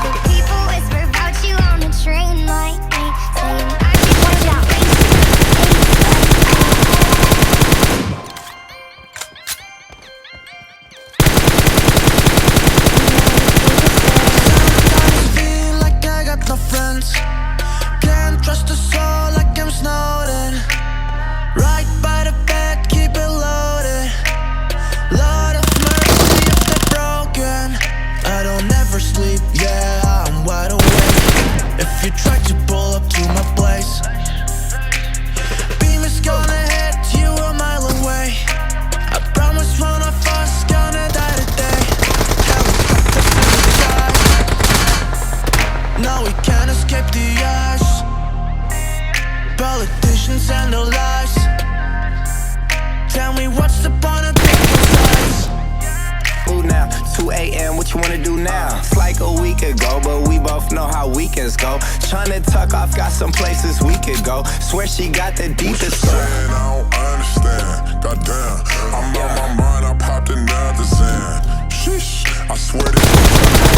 the people whisper about you on the train like me, saying I just want you Feel like I got no friends. Can't trust a soul like I'm Snowden. Right by the bed, keep it loaded. Lord of mercy if they're broken. I don't ever sleep, yeah, I'm wide awake. If you try to pull up to my place, beam is gonna hit you a mile away. I promise one of us gonna die today. Helicopters in the sky. No, we can't escape the eyes. Politicians and their lies. Tell me what's the point of picking sides? Ooh, now 2 a.m. What you wanna do now? It's like a week ago, but we both know how weekends go. Tryna tuck off, got some places we could go. Swear she got the deepest. Saying I don't understand. Goddamn, I'm out my mind. I popped another Zan. Sheesh, I swear this.